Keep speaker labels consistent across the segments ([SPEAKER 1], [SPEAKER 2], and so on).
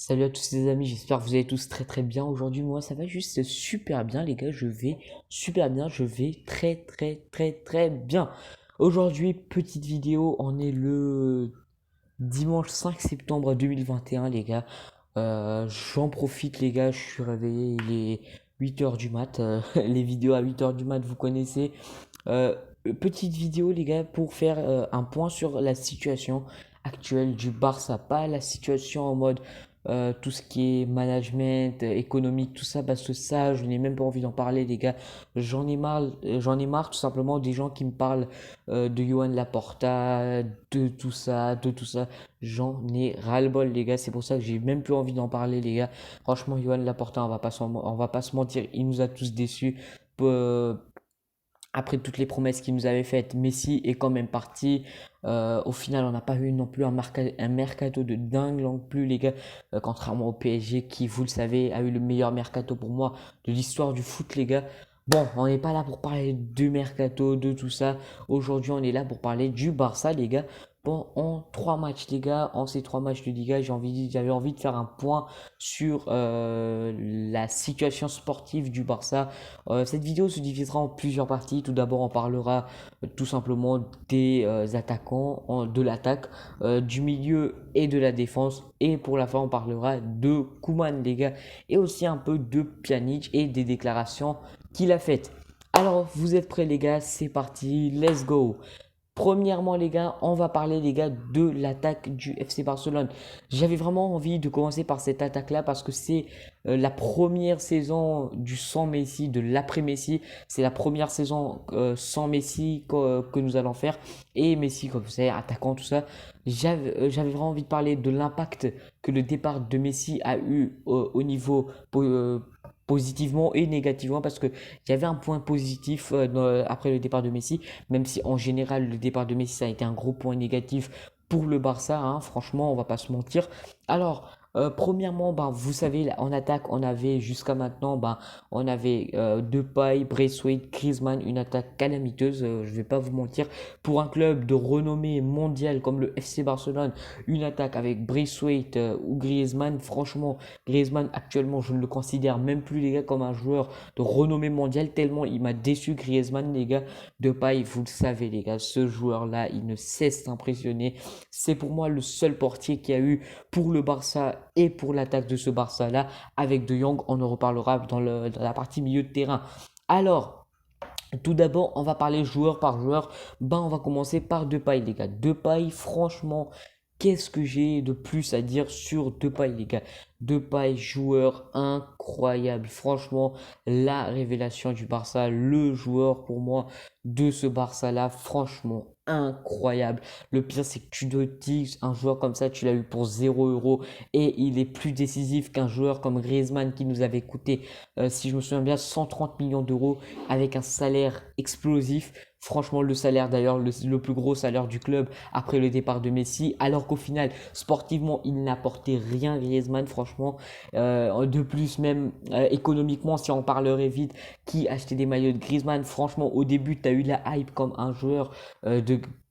[SPEAKER 1] Salut à tous les amis, j'espère que vous allez tous très très bien. Aujourd'hui, moi ça va juste super bien les gars, je vais super bien, je vais très très très très bien. Aujourd'hui, petite vidéo, on est le dimanche 5 septembre 2021 les gars. J'en profite les gars, je suis réveillé, il est 8 heures du mat. Les vidéos à 8 heures du mat, vous connaissez. Euh, Petite vidéo les gars pour faire un point sur la situation actuelle du Barça, pas la situation en mode tout ce qui est management, économique, tout ça, parce que ça, je n'ai même pas envie d'en parler, les gars. J'en ai marre tout simplement des gens qui me parlent de Johan Laporta, de tout ça, de tout ça. J'en ai ras-le-bol, les gars. C'est pour ça que j'ai même plus envie d'en parler, les gars. Franchement, Johan Laporta, on va pas se mentir, il nous a tous déçus. Euh, Après toutes les promesses qu'il nous avait faites, Messi est quand même parti. Au final, on n'a pas eu non plus un mercato de dingue non plus, les gars. Contrairement au PSG qui, vous le savez, a eu le meilleur mercato pour moi de l'histoire du foot, les gars. Bon, on n'est pas là pour parler du mercato, de tout ça. Aujourd'hui, on est là pour parler du Barça, les gars. Bon, en 3 matchs, les gars, en ces 3 matchs de Liga, j'avais envie de faire un point sur la situation sportive du Barça. Cette vidéo se divisera en plusieurs parties. Tout d'abord, on parlera tout simplement des attaquants, de l'attaque, du milieu et de la défense. Et pour la fin, on parlera de Koeman, les gars, et aussi un peu de Pjanic et des déclarations qu'il a faites. Alors, vous êtes prêts, les gars? C'est parti, let's go! Premièrement, les gars, on va parler, les gars, de l'attaque du FC Barcelone. J'avais vraiment envie de commencer par cette attaque-là parce que c'est la première saison du sans Messi, de l'après-Messi. C'est la première saison sans Messi que nous allons faire. Et Messi, comme vous savez, attaquant, tout ça. J'avais vraiment envie de parler de l'impact que le départ de Messi a eu au niveau positivement et négativement parce que il y avait un point positif après le départ de Messi, même si en général le départ de Messi ça a été un gros point négatif pour le Barça, hein, franchement on va pas se mentir. Alors premièrement, ben, vous savez, en attaque, on avait jusqu'à maintenant, ben, on avait Depay, Braithwaite, Griezmann, une attaque calamiteuse, je vais pas vous mentir. Pour un club de renommée mondiale comme le FC Barcelone, une attaque avec Braithwaite ou Griezmann, franchement, Griezmann actuellement, je ne le considère même plus, les gars, comme un joueur de renommée mondiale, tellement il m'a déçu, Griezmann, les gars. Depay, vous le savez, les gars, ce joueur-là, il ne cesse d'impressionner. C'est pour moi le seul portier qui a eu pour le Barça et pour l'attaque de ce Barça-là. Avec De Jong, on en reparlera dans la partie milieu de terrain. Alors, tout d'abord, on va parler joueur par joueur. Ben, on va commencer par Depay, les gars. Depay, franchement, qu'est-ce que j'ai de plus à dire sur Depay, les gars? Depay, joueur incroyable. Franchement, la révélation du Barça, le joueur pour moi de ce Barça-là, franchement, incroyable. Le pire, c'est que tu te dis, un joueur comme ça, tu l'as eu pour 0 € et il est plus décisif qu'un joueur comme Griezmann qui nous avait coûté, si je me souviens bien, 130 millions d'euros avec un salaire explosif. Franchement, le salaire d'ailleurs, le plus gros salaire du club après le départ de Messi, alors qu'au final, sportivement, il n'apportait rien Griezmann, franchement. De plus, même économiquement, si on parlerait vite, qui achetait des maillots de Griezmann, franchement, au début, tu as eu la hype comme un joueur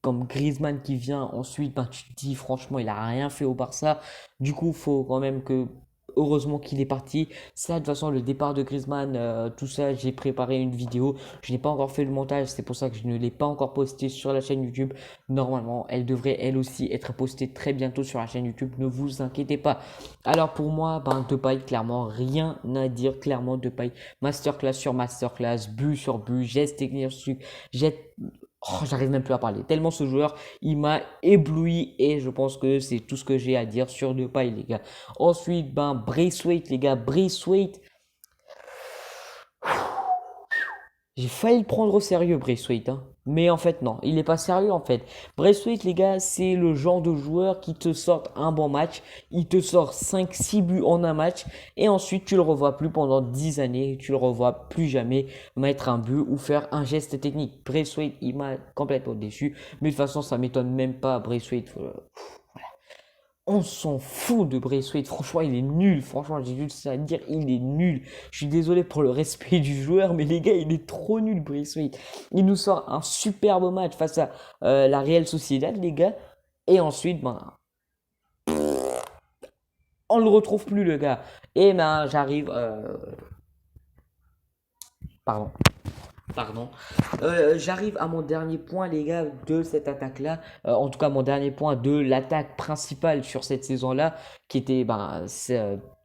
[SPEAKER 1] comme Griezmann qui vient ensuite, ben, tu te dis franchement il a rien fait au Barça. Du coup, faut quand même que heureusement qu'il est parti. Ça, de toute façon, le départ de Griezmann, tout ça, j'ai préparé une vidéo. Je n'ai pas encore fait le montage, c'est pour ça que je ne l'ai pas encore posté sur la chaîne YouTube. Normalement, elle devrait elle aussi être postée très bientôt sur la chaîne YouTube. Ne vous inquiétez pas. Alors pour moi, ben, Depay, clairement, rien à dire. Clairement, Depay, masterclass sur masterclass, but sur but, geste technique sur geste. Oh, j'arrive même plus à parler. Tellement ce joueur, il m'a ébloui et je pense que c'est tout ce que j'ai à dire sur Depay, les gars. Ensuite, ben, Braithwaite, les gars. Braithwaite, j'ai failli le prendre au sérieux, Braithwaite, hein. Mais en fait, non, il n'est pas sérieux en fait. Braithwaite, les gars, c'est le genre de joueur qui te sort un bon match. Il te sort 5 6 buts en un match. Et ensuite, tu le revois plus pendant 10 années. Tu le revois plus jamais mettre un but ou faire un geste technique. Braithwaite, il m'a complètement déçu. Mais de toute façon, ça m'étonne même pas. Braithwaite, on s'en fout de Braithwaite. Franchement, il est nul. Franchement, j'ai juste ça à dire. Il est nul. Je suis désolé pour le respect du joueur, mais les gars, il est trop nul, Braithwaite. Il nous sort un superbe match face à la Real Sociedad, les gars. Et ensuite, ben, on le retrouve plus le gars. Et ben j'arrive, pardon. Pardon. J'arrive à mon dernier point, les gars, de cette attaque-là. En tout cas, mon dernier point de l'attaque principale sur cette saison-là, qui était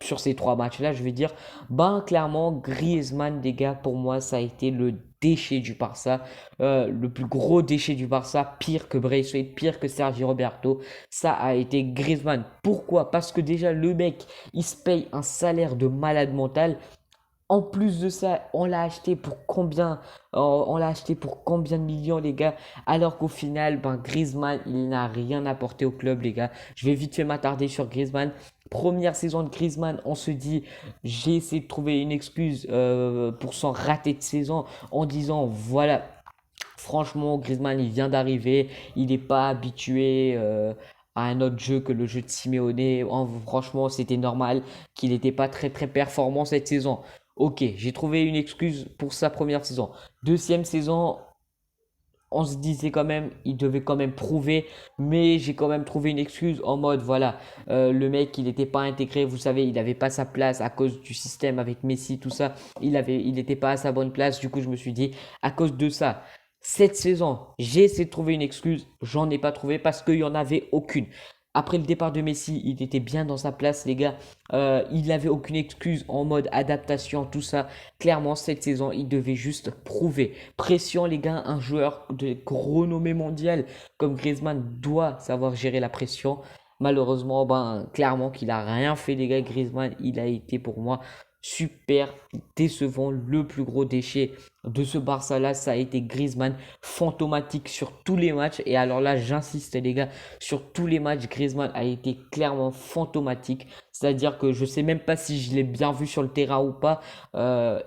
[SPEAKER 1] sur ces 3 matchs-là, je vais dire. Ben, clairement, Griezmann, les gars, pour moi, ça a été le déchet du Barça. Le plus gros déchet du Barça, pire que Braithwaite, pire que Sergio Roberto. Ça a été Griezmann. Pourquoi? Parce que déjà, le mec, il se paye un salaire de malade mental. En plus de ça, on l'a acheté pour combien? On l'a acheté pour combien de millions, les gars? Alors qu'au final, ben, Griezmann, il n'a rien apporté au club, les gars. Je vais vite fait m'attarder sur Griezmann. Première saison de Griezmann, on se dit, j'ai essayé de trouver une excuse pour son raté de saison en disant, voilà, franchement, Griezmann, il vient d'arriver, il n'est pas habitué à un autre jeu que le jeu de Simeone. Franchement, c'était normal qu'il n'était pas très très performant cette saison. Ok, j'ai trouvé une excuse pour sa première saison. Deuxième saison, on se disait quand même, il devait quand même prouver, mais j'ai quand même trouvé une excuse en mode, voilà, le mec, il n'était pas intégré, vous savez, il n'avait pas sa place à cause du système avec Messi, tout ça, il n'était pas à sa bonne place, du coup, je me suis dit, à cause de ça, cette saison, j'ai essayé de trouver une excuse, j'en ai pas trouvé parce qu'il n'y en avait aucune. Après le départ de Messi, il était bien dans sa place, les gars. Il n'avait aucune excuse en mode adaptation, tout ça. Clairement, cette saison, il devait juste prouver. Pression, les gars, un joueur de renommée mondiale comme Griezmann doit savoir gérer la pression. Malheureusement, ben, clairement qu'il a rien fait, les gars. Griezmann, il a été pour moi super décevant. Le plus gros déchet de ce Barça-là, ça a été Griezmann, fantomatique sur tous les matchs. Et alors là, j'insiste, les gars, sur tous les matchs, Griezmann a été clairement fantomatique. C'est-à-dire que je sais même pas si je l'ai bien vu sur le terrain ou pas.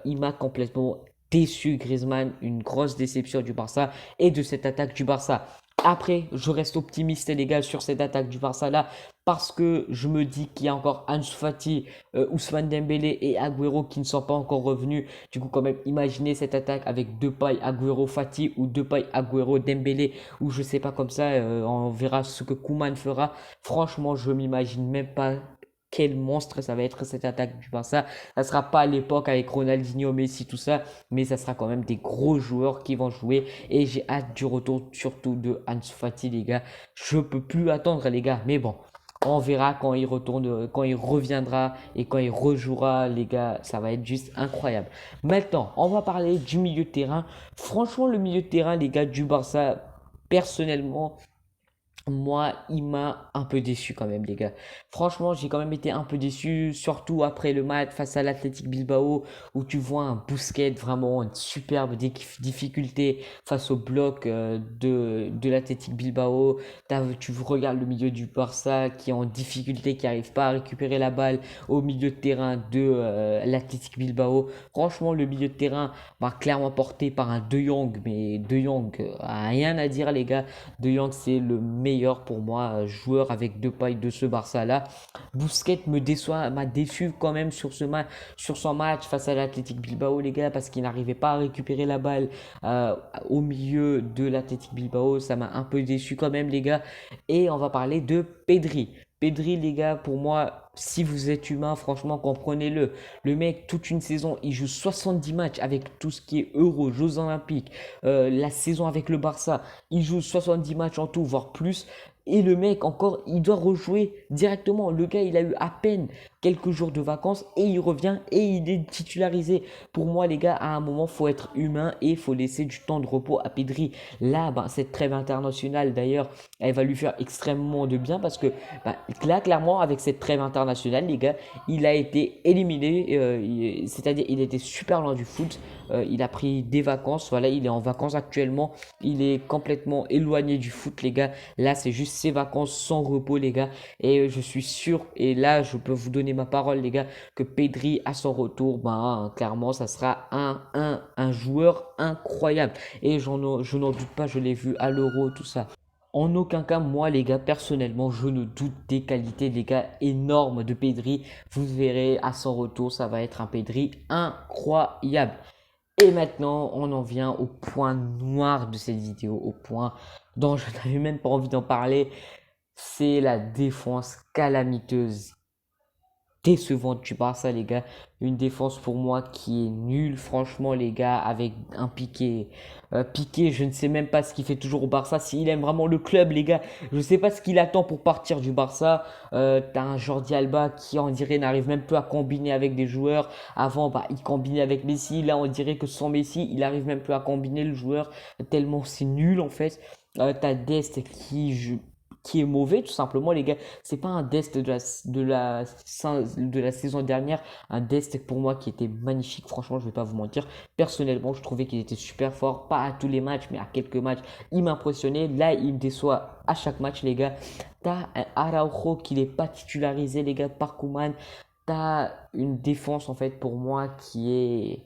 [SPEAKER 1] Il m'a complètement déçu, Griezmann. Une grosse déception du Barça et de cette attaque du Barça. Après, je reste optimiste, les gars, sur cette attaque du Barça-là, parce que je me dis qu'il y a encore Ansu Fati, Ousmane Dembélé et Agüero qui ne sont pas encore revenus. Du coup, quand même, imaginez cette attaque avec Depay, Agüero, Fati ou Depay, Agüero, Dembélé, ou je sais pas comme ça, on verra ce que Koeman fera. Franchement, je m'imagine même pas quel monstre ça va être cette attaque du Barça. Ça sera pas à l'époque avec Ronaldinho, Messi, tout ça, mais ça sera quand même des gros joueurs qui vont jouer et j'ai hâte du retour surtout de Ansu Fati, les gars. Je peux plus attendre, les gars, mais bon. On verra quand il retourne, quand il reviendra et quand il rejouera, les gars, ça va être juste incroyable. Maintenant, on va parler du milieu de terrain. Franchement, le milieu de terrain, les gars, du Barça, personnellement, moi, il m'a un peu déçu quand même, les gars. Franchement, j'ai quand même été un peu déçu, surtout après le match face à l'Athletic Bilbao, où tu vois un Busquets vraiment une superbe difficulté face au bloc de l'Athletic Bilbao. Tu regardes le milieu du Barça qui est en difficulté, qui n'arrive pas à récupérer la balle au milieu de terrain de l'Athletic Bilbao. Franchement, le milieu de terrain va clairement porté par un De Jong, mais De Jong a rien à dire, les gars. De Jong, c'est le meilleur pour moi joueur avec deux pailles de ce Barça-là. Busquets m'a déçu quand même sur son match face à l'Athletic Bilbao, les gars, parce qu'il n'arrivait pas à récupérer la balle au milieu de l'Athletic Bilbao. Ça m'a un peu déçu quand même, les gars. Et on va parler de Pedri. Pedri, les gars, pour moi, si vous êtes humain, franchement, comprenez-le. Le mec, toute une saison, il joue 70 matchs avec tout ce qui est Euro, Jeux Olympiques, la saison avec le Barça. Il joue 70 matchs en tout, voire plus. Et le mec, encore, il doit rejouer directement. Le gars, il a eu à peine quelques jours de vacances et il revient et il est titularisé. Pour moi, les gars, à un moment, faut être humain et il faut laisser du temps de repos à Pedri. Là, ben, cette trêve internationale, d'ailleurs, elle va lui faire extrêmement de bien parce que ben, là, clairement, avec cette trêve internationale, les gars, il a été éliminé. C'est-à-dire, il était super loin du foot. Il a pris des vacances. Voilà, il est en vacances actuellement. Il est complètement éloigné du foot, les gars. Là, c'est juste ses vacances sans repos, les gars. Et je suis sûr, et là, je peux vous donner ma parole, les gars, que Pedri, à son retour, ben, clairement, ça sera un joueur incroyable. Et je n'en doute pas, je l'ai vu à l'Euro, tout ça. En aucun cas, moi, les gars, personnellement, je ne doute des qualités, les gars, énormes de Pedri. Vous verrez, à son retour, ça va être un Pedri incroyable. Et maintenant, on en vient au point noir de cette vidéo, au point dont je n'avais même pas envie d'en parler. C'est la défense calamiteuse décevante du Barça, les gars. Une défense pour moi qui est nulle, franchement, les gars, avec un Piqué. Piqué, je ne sais même pas ce qu'il fait toujours au Barça. S'il aime vraiment le club, les gars, je ne sais pas ce qu'il attend pour partir du Barça. T'as un Jordi Alba qui, on dirait, n'arrive même plus à combiner avec des joueurs. Avant, bah, il combinait avec Messi. Là, on dirait que sans Messi, il arrive même plus à combiner le joueur. Tellement c'est nul, en fait. T'as Dest qui est mauvais, tout simplement, les gars. C'est pas un Dest de la saison dernière. Un Dest pour moi qui était magnifique, franchement, je vais pas vous mentir. Personnellement, je trouvais qu'il était super fort. Pas à tous les matchs, mais à quelques matchs. Il m'impressionnait. Là, il me déçoit à chaque match, les gars. T'as un Araujo qui n'est pas titularisé, les gars, par Koeman. T'as une défense, en fait, pour moi, qui est.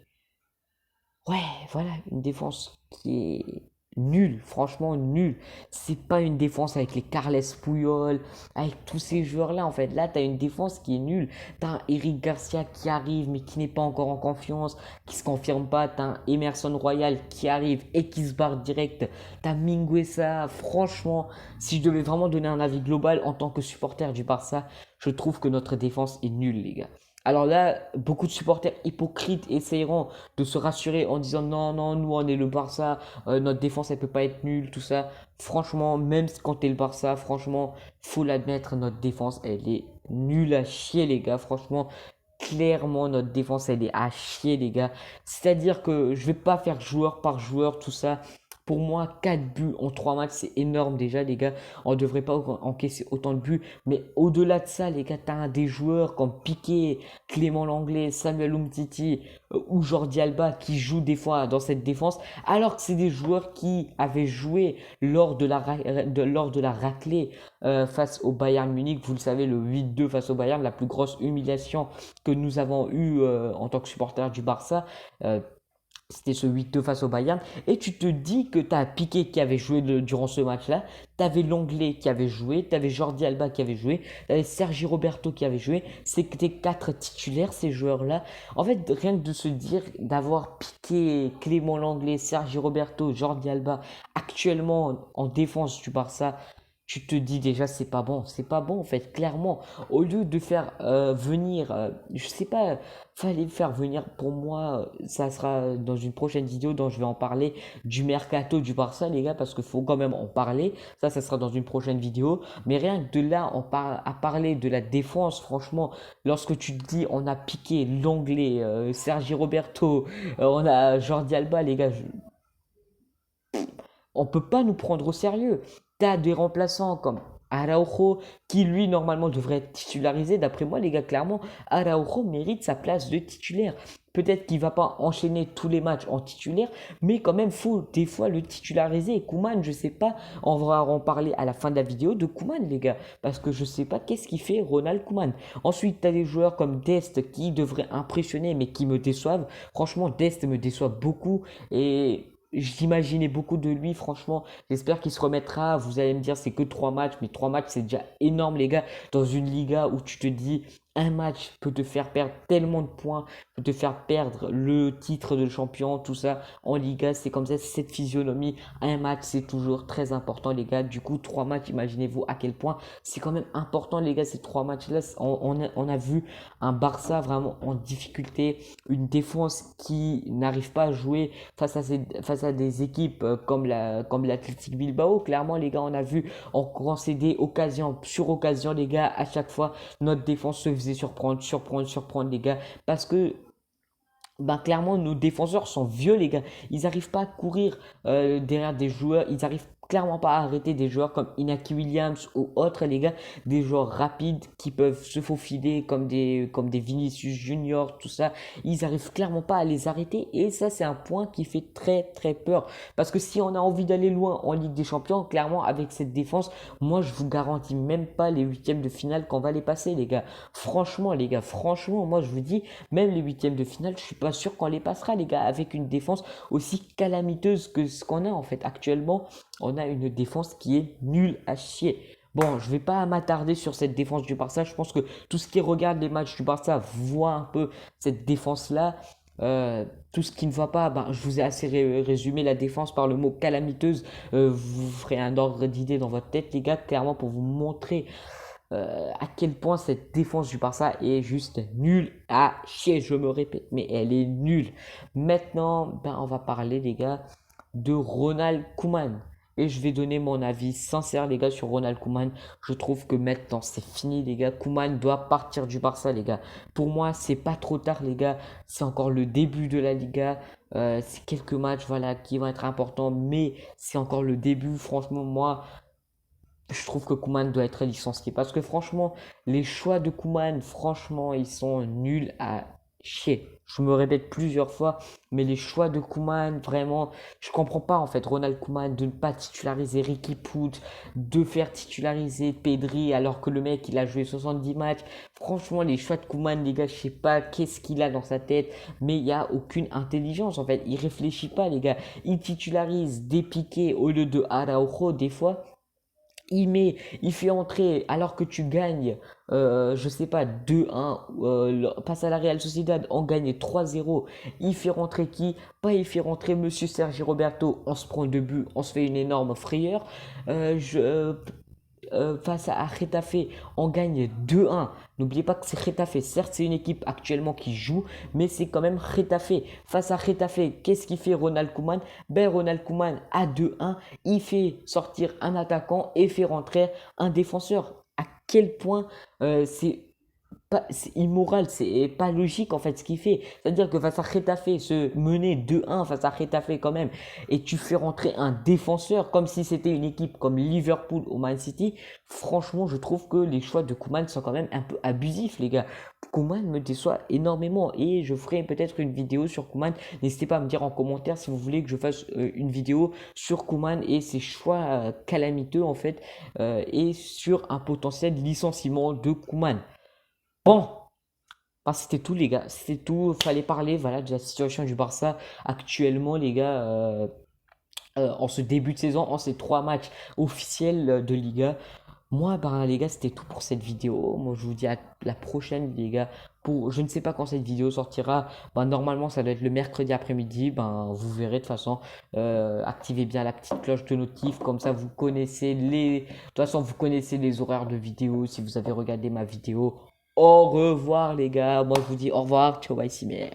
[SPEAKER 1] Ouais, voilà, une défense qui est nulle, franchement nulle. C'est pas une défense avec les Carles Puyol, avec tous ces joueurs-là, en fait. Là, t'as une défense qui est nulle. T'as un Eric Garcia qui arrive, mais qui n'est pas encore en confiance, qui se confirme pas. T'as un Emerson Royal qui arrive et qui se barre direct. T'as Mingueza. Franchement, si je devais vraiment donner un avis global en tant que supporter du Barça, je trouve que notre défense est nulle, les gars. Alors là, beaucoup de supporters hypocrites essayeront de se rassurer en disant non, non, nous on est le Barça, notre défense elle peut pas être nulle, tout ça. Franchement, même quand t'es le Barça, franchement, faut l'admettre, notre défense elle est nulle à chier, les gars. Franchement, clairement, notre défense elle est à chier, les gars. C'est-à-dire que je vais pas faire joueur par joueur, tout ça. Pour moi, 4 buts en 3 matchs, c'est énorme déjà, les gars. On ne devrait pas encaisser autant de buts. Mais au-delà de ça, les gars, tu as des joueurs comme Piqué, Clément Langlais, Samuel Umtiti ou Jordi Alba qui jouent des fois dans cette défense. Alors que c'est des joueurs qui avaient joué lors de la raclée face au Bayern Munich. Vous le savez, le 8-2 face au Bayern, la plus grosse humiliation que nous avons eue en tant que supporter du Barça. C'était ce 8-2 face au Bayern. Et tu te dis que tu as Piqué qui avait joué durant ce match-là. Tu avais Lenglet qui avait joué. Tu avais Jordi Alba qui avait joué. Tu avais Sergi Roberto qui avait joué. C'était 4 titulaires, ces joueurs-là. En fait, rien que de se dire d'avoir Piqué, Clément Lenglet, Sergi Roberto, Jordi Alba actuellement en défense du Barça, tu te dis déjà c'est pas bon en fait, clairement. Au lieu de faire venir, je sais pas, fallait faire venir pour moi, ça sera dans une prochaine vidéo dont je vais en parler du mercato du Barça les gars, parce qu'il faut quand même en parler, ça sera dans une prochaine vidéo, mais rien que de là à parler de la défense, franchement, lorsque tu te dis on a piqué l'anglais, Sergi Roberto, on a Jordi Alba les gars, on peut pas nous prendre au sérieux. T'as des remplaçants comme Araujo qui lui normalement devrait être titularisé. D'après moi les gars, clairement Araujo mérite sa place de titulaire. Peut-être qu'il va pas enchaîner tous les matchs en titulaire, mais quand même faut des fois le titulariser. Et Koeman, je sais pas, on va en parler à la fin de la vidéo de Koeman les gars, parce que je sais pas qu'est-ce qu'il fait Ronald Koeman. Ensuite tu as des joueurs comme Dest qui devraient impressionner mais qui me déçoivent. Franchement Dest me déçoit beaucoup et j'imaginais beaucoup de lui, franchement. J'espère qu'il se remettra. Vous allez me dire, c'est que 3 matchs, mais 3 matchs, c'est déjà énorme, les gars. Dans une Liga où tu te dis, un match peut te faire perdre tellement de points, peut te faire perdre le titre de champion, tout ça. En Liga, c'est comme ça, c'est cette physionomie. Un match, c'est toujours très important, les gars. Du coup, 3 matchs, imaginez-vous à quel point c'est quand même important, les gars, ces 3 matchs-là. On a vu un Barça vraiment en difficulté, une défense qui n'arrive pas à jouer face à des équipes comme l'Athletic Bilbao. Clairement, les gars, on a vu, on concédait occasion sur occasion, les gars, à chaque fois, notre défense se faisait surprendre, les gars, parce que ben, clairement, nos défenseurs sont vieux, les gars. Ils n'arrivent pas à courir derrière des joueurs. Ils n'arrivent clairement pas à arrêter des joueurs comme Inaki Williams ou autres, les gars. Des joueurs rapides qui peuvent se faufiler comme des Vinicius Junior, tout ça. Ils n'arrivent clairement pas à les arrêter. Et ça, c'est un point qui fait très, très peur. Parce que si on a envie d'aller loin en Ligue des Champions, clairement, avec cette défense, moi, je vous garantis même pas les huitièmes de finale qu'on va les passer, les gars. Franchement, les gars, franchement, moi, je vous dis, même les huitièmes de finale, je suis pas sûr qu'on les passera, les gars, avec une défense aussi calamiteuse que ce qu'on a en fait actuellement. On a une défense qui est nulle à chier. Bon, je vais pas m'attarder sur cette défense du Barça. Je pense que tout ce qui regarde les matchs du Barça voit un peu cette défense-là. Tout ce qui ne va pas, ben, je vous ai assez résumé la défense par le mot calamiteuse. Vous ferez un ordre d'idée dans votre tête, les gars, clairement pour vous montrer à quel point cette défense du Barça est juste nulle à chier, je me répète, mais elle est nulle. Maintenant, ben, on va parler, les gars, de Ronald Koeman. Et je vais donner mon avis sincère, les gars, sur Ronald Koeman. Je trouve que maintenant, c'est fini, les gars. Koeman doit partir du Barça, les gars. Pour moi, c'est pas trop tard, les gars. C'est encore le début de la Liga. C'est quelques matchs, voilà, qui vont être importants, mais c'est encore le début. Franchement, moi, je trouve que Koeman doit être licencié. Parce que franchement, les choix de Koeman, franchement, ils sont nuls à chier. Je me répète plusieurs fois, mais les choix de Koeman, vraiment, je comprends pas en fait. Ronald Koeman de ne pas titulariser Ricky Puig, de faire titulariser Pedri alors que le mec il a joué 70 matchs. Franchement, les choix de Koeman, les gars, je sais pas qu'est-ce qu'il a dans sa tête, mais il y a aucune intelligence en fait. Il réfléchit pas, les gars. Il titularise des Piqué au lieu de Araujo des fois. Il fait entrer alors que tu gagnes, je sais pas, 2-1, passe à la Real Sociedad, on gagne 3-0. Il fait rentrer qui? Pas il fait rentrer Monsieur Sergi Roberto, on se prend 2 buts, on se fait une énorme frayeur. Euh, je, Face à Getafe, on gagne 2-1. N'oubliez pas que c'est Getafe. Certes, c'est une équipe actuellement qui joue, mais c'est quand même Getafe. Face à Getafe, qu'est-ce qu'il fait Ronald Koeman? Ben, Ronald Koeman, à 2-1, il fait sortir un attaquant et fait rentrer un défenseur. À quel point c'est immoral, c'est pas logique en fait ce qu'il fait. C'est-à-dire que face à Getafe, se mener 2-1 face à Getafe quand même, et tu fais rentrer un défenseur comme si c'était une équipe comme Liverpool ou Man City, franchement je trouve que les choix de Koeman sont quand même un peu abusifs les gars. Koeman me déçoit énormément et je ferai peut-être une vidéo sur Koeman. N'hésitez pas à me dire en commentaire si vous voulez que je fasse une vidéo sur Koeman et ses choix calamiteux en fait, et sur un potentiel licenciement de Koeman. Bon, bah, c'était tout les gars, c'était tout. Fallait parler voilà, de la situation du Barça actuellement les gars, en ce début de saison, en ces 3 matchs officiels de Liga. Moi, ben, les gars, c'était tout pour cette vidéo. Moi, je vous dis à la prochaine, les gars. Je ne sais pas quand cette vidéo sortira. Ben, normalement, ça doit être le mercredi après-midi. Ben, vous verrez de toute façon. Activez bien la petite cloche de notif. Comme ça, vous connaissez les. De toute façon, vous connaissez les horaires de vidéo si vous avez regardé ma vidéo. Au revoir, les gars. Moi, je vous dis au revoir. Ciao, bye, Cimer.